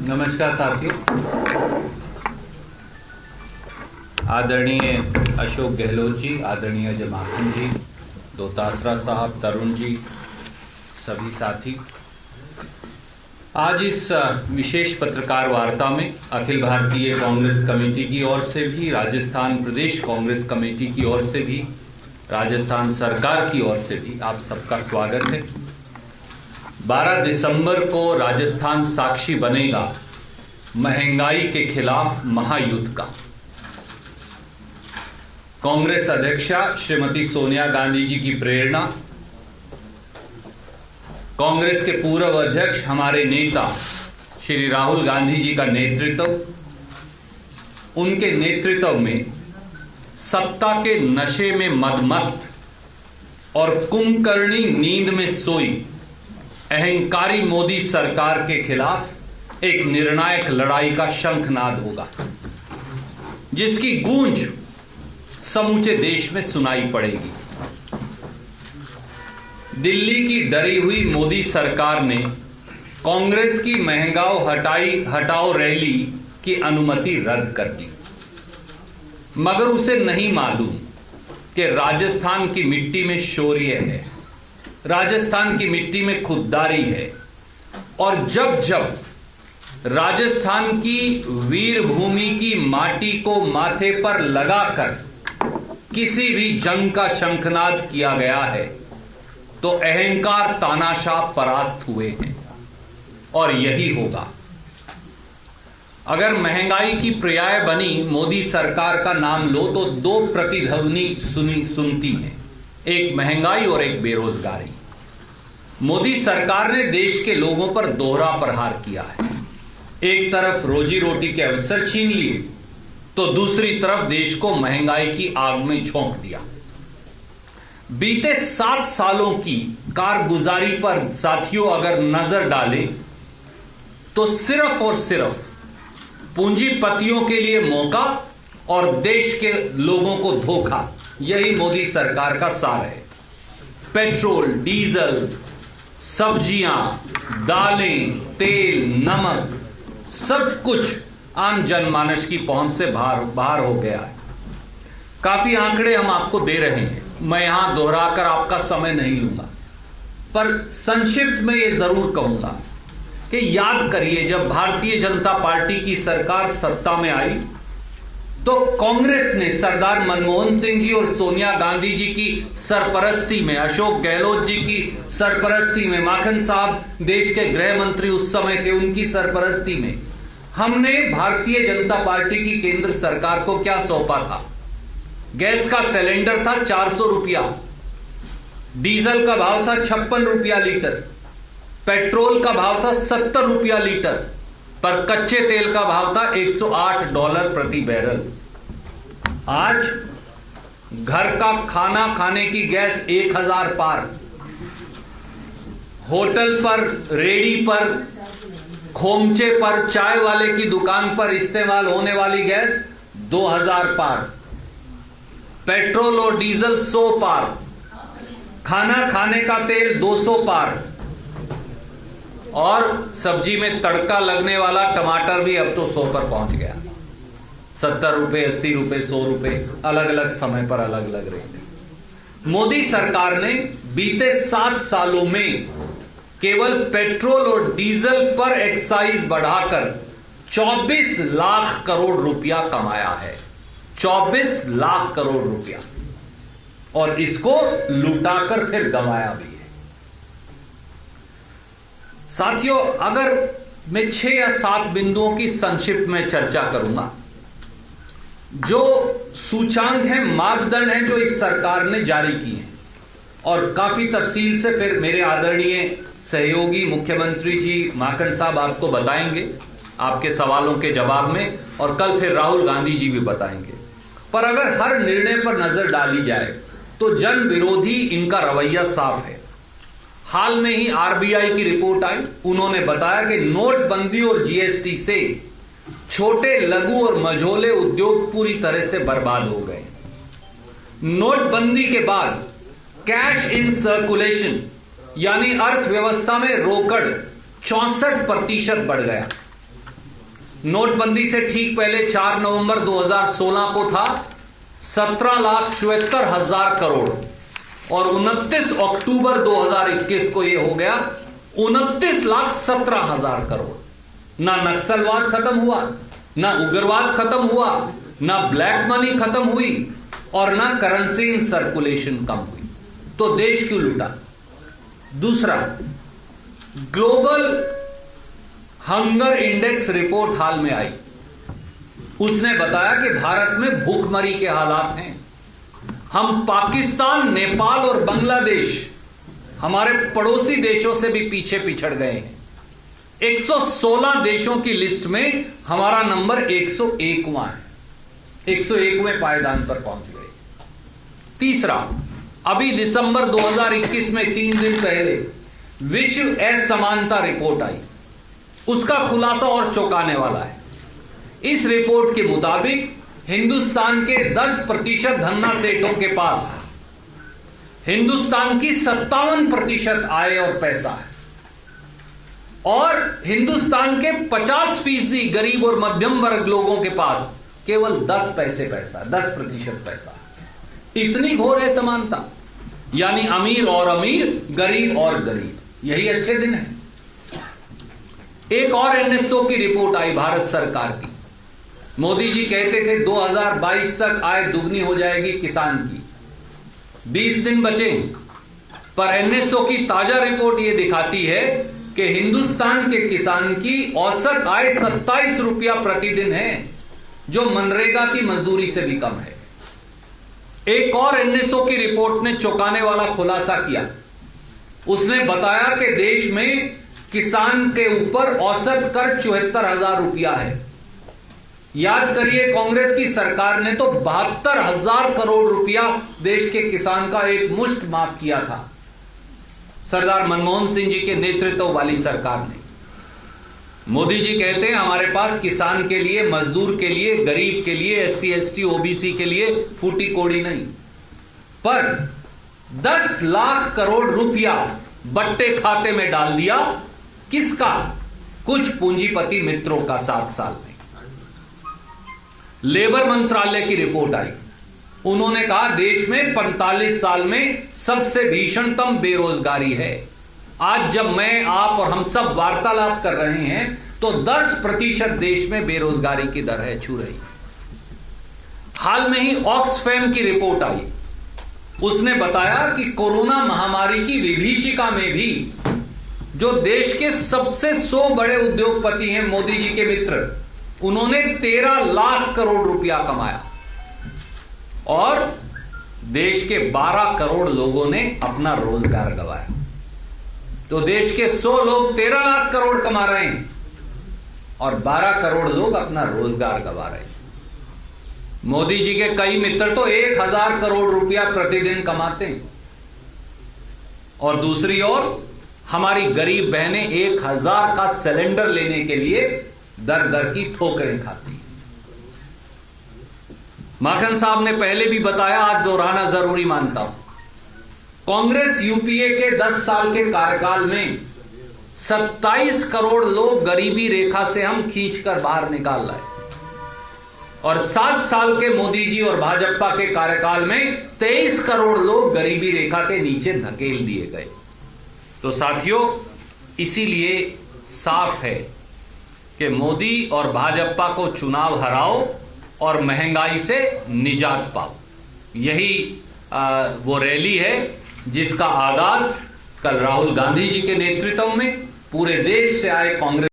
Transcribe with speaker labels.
Speaker 1: नमस्कार साथियों। आदरणीय अशोक गहलोत जी, आदरणीय जमाखन जी, दोतासरा साहब, तरुण जी, सभी साथी, आज इस विशेष पत्रकार वार्ता में अखिल भारतीय कांग्रेस कमेटी की ओर से भी, राजस्थान प्रदेश कांग्रेस कमेटी की ओर से भी, राजस्थान सरकार की ओर से भी आप सबका स्वागत है। 12 दिसंबर को राजस्थान साक्षी बनेगा महंगाई के खिलाफ महायुद्ध का। कांग्रेस अध्यक्षा श्रीमती सोनिया गांधी जी की प्रेरणा, कांग्रेस के पूर्व अध्यक्ष हमारे नेता श्री राहुल गांधी जी का नेतृत्व, उनके नेतृत्व में सत्ता के नशे में मदमस्त और कुंभकर्णी नींद में सोई अहंकारी मोदी सरकार के खिलाफ एक निर्णायक लड़ाई का शंखनाद होगा, जिसकी गूंज समूचे देश में सुनाई पड़ेगी। दिल्ली की डरी हुई मोदी सरकार ने कांग्रेस की महंगाई हटाओ रैली की अनुमति रद्द कर दी, मगर उसे नहीं मालूम कि राजस्थान की मिट्टी में शौर्य है, राजस्थान की मिट्टी में खुददारी है, और जब जब राजस्थान की वीर भूमि की माटी को माथे पर लगाकर किसी भी जंग का शंखनाद किया गया है तो अहंकार तानाशाह परास्त हुए हैं, और यही होगा। अगर महंगाई की पर्याय बनी मोदी सरकार का नाम लो तो दो प्रतिध्वनि सुनती हैं, एक महंगाई और एक बेरोजगारी। मोदी सरकार ने देश के लोगों पर दोहरा प्रहार किया है। एक तरफ रोजी रोटी के अवसर छीन लिए तो दूसरी तरफ देश को महंगाई की आग में झोंक दिया। बीते 7 सालों की कारगुजारी पर साथियों अगर नजर डालें तो सिर्फ और सिर्फ पूंजीपतियों के लिए मौका और देश के लोगों को धोखा, यही मोदी सरकार का सार है। पेट्रोल, डीजल, सब्जियां, दालें, तेल, नमक, सब कुछ आम जनमानस की पहुंच से बाहर हो गया है। काफी आंकड़े हम आपको दे रहे हैं, मैं यहां दोहराकर आपका समय नहीं लूंगा, पर संक्षिप्त में यह जरूर कहूंगा कि याद करिए, जब भारतीय जनता पार्टी की सरकार सत्ता में आई तो कांग्रेस ने सरदार मनमोहन सिंह जी और सोनिया गांधी जी की सरपरस्ती में, अशोक गहलोत जी की सरपरस्ती में, माखन साहब देश के गृह मंत्री उस समय थे, उनकी सरपरस्ती में हमने भारतीय जनता पार्टी की केंद्र सरकार को क्या सौंपा था? गैस का सिलेंडर था 400 रुपया, डीजल का भाव था 56 रुपया लीटर, पेट्रोल का भाव था 70 रुपया लीटर, पर कच्चे तेल का भाव था $108 प्रति बैरल। आज घर का खाना खाने की गैस 1000 पार, होटल पर, रेडी पर, खोमचे पर, चाय वाले की दुकान पर इस्तेमाल होने वाली गैस 2000 पार, पेट्रोल और डीजल 100 पार, खाना खाने का तेल 200 पार, और सब्जी में तड़का लगने वाला टमाटर भी अब तो 100 पर पहुंच गया। 70 रुपए, 80 रुपए, 100 रुपए, अलग अलग समय पर अलग अलग रेट। मोदी सरकार ने बीते 7 सालों में केवल पेट्रोल और डीजल पर एक्साइज बढ़ाकर 24 लाख करोड़ रुपया कमाया है। 24 लाख करोड़ रुपया, और इसको लुटाकर फिर गंवाया भी है। साथियों, अगर मैं 6 या 7 बिंदुओं की संक्षिप्त में चर्चा करूंगा, जो सूचांक हैं, मापदंड हैं जो इस सरकार ने जारी किए हैं, और काफी तफसील से फिर मेरे आदरणीय सहयोगी मुख्यमंत्री जी माखन साहब आपको बताएंगे आपके सवालों के जवाब में, और कल फिर राहुल गांधी जी भी बताएंगे। पर अगर हर निर्णय पर नजर डाली जाए तो जन विरोधी इनका रवैया साफ है। हाल में ही आरबीआई की रिपोर्ट आई, उन्होंने बताया कि नोटबंदी और जीएसटी से छोटे, लघु और मझोले उद्योग पूरी तरह से बर्बाद हो गए। नोटबंदी के बाद कैश इन सर्कुलेशन यानी अर्थव्यवस्था में रोकड़ 64% बढ़ गया। नोटबंदी से ठीक पहले 4 नवंबर 2016 को था 17,74,000 करोड़ और 29 अक्टूबर 2021 को यह हो गया 29,17,000 करोड़। ना नक्सलवाद खत्म हुआ, ना उग्रवाद खत्म हुआ, ना ब्लैक मनी खत्म हुई और ना करेंसी इन सर्कुलेशन कम हुई। तो देश क्यों लूटा? दूसरा, ग्लोबल हंगर इंडेक्स रिपोर्ट हाल में आई, उसने बताया कि भारत में भूखमरी के हालात हैं। हम पाकिस्तान, नेपाल और बांग्लादेश हमारे पड़ोसी देशों से भी पीछे पिछड़ गए हैं। 116 देशों की लिस्ट में हमारा नंबर 101वां है, 101वें पायदान पर पहुंच गए। तीसरा, अभी दिसंबर 2021 में 3 दिन पहले विश्व असमानता रिपोर्ट आई, उसका खुलासा और चौंकाने वाला है। इस रिपोर्ट के मुताबिक हिंदुस्तान के 10% धन्ना सेठों के पास हिंदुस्तान की 57% आय और पैसा है और हिंदुस्तान के 50% गरीब और मध्यम वर्ग लोगों के पास केवल 10% पैसा। इतनी घोर असमानता, यानी अमीर और अमीर, गरीब और गरीब, यही अच्छे दिन है। एक और एनएसओ की रिपोर्ट आई भारत सरकार की। मोदी जी कहते थे 2022 तक आय दुगनी हो जाएगी किसान की, 20 दिन बचे, पर एनएसओ की ताजा रिपोर्ट यह दिखाती है कि हिंदुस्तान के किसान की औसत आय 27 रुपया प्रतिदिन है, जो मनरेगा की मजदूरी से भी कम है। एक और एनएसओ की रिपोर्ट ने चौंकाने वाला खुलासा किया। उसने बताया कि देश में किसान के ऊपर औसत कर 74,000 रुपया है। याद करिए, कांग्रेस की सरकार ने तो 72,000 करोड़ रुपया देश के किसान का एक मुश्त माफ किया था, सरदार मनमोहन सिंह जी के नेतृत्व वाली सरकार ने। मोदी जी कहते हैं हमारे पास किसान के लिए, मजदूर के लिए, गरीब के लिए, SC ST OBC के लिए फूटी कोड़ी नहीं, पर 10 लाख करोड़ रुपया बट्टे खाते में डाल दिया। किसका? कुछ पूंजीपति मित्रों का 7 साल में। लेबर मंत्रालय की रिपोर्ट आई, उन्होंने कहा देश में 45 साल में सबसे भीषणतम बेरोजगारी है। आज जब मैं, आप और हम सब वार्तालाप कर रहे हैं तो 10% देश में बेरोजगारी की दर है, छू रही। हाल में ही ऑक्सफैम की रिपोर्ट आई, उसने बताया कि कोरोना महामारी की विभीषिका में भी जो देश के सबसे 100 बड़े उद्योगपति हैं, मोदी जी के मित्र, उन्होंने 13 लाख करोड़ रुपया कमाया और देश के 12 करोड़ लोगों ने अपना रोजगार गंवाया। तो देश के 100 लोग 13 लाख करोड़ कमा रहे हैं और 12 करोड़ लोग अपना रोजगार गंवा रहे हैं। मोदी जी के कई मित्र तो 1,000 करोड़ रुपया प्रतिदिन कमाते हैं और दूसरी ओर हमारी गरीब बहनें 1,000 का सिलेंडर लेने के लिए दर दर की ठोकरें खाती। माखन साहब ने पहले भी बताया, आज दोहराना जरूरी मानता हूं। कांग्रेस यूपीए के 10 साल के कार्यकाल में 27 करोड़ लोग गरीबी रेखा से हम खींचकर बाहर निकाल लाए और 7 साल के मोदी जी और भाजपा के कार्यकाल में 23 करोड़ लोग गरीबी रेखा के नीचे धकेल दिए गए। तो साथियों, इसीलिए साफ है कि मोदी और भाजपा को चुनाव हराओ और महंगाई से निजात पाओ। यही वो रैली है जिसका आगाज कल राहुल गांधी जी के नेतृत्व में पूरे देश से आए कांग्रेस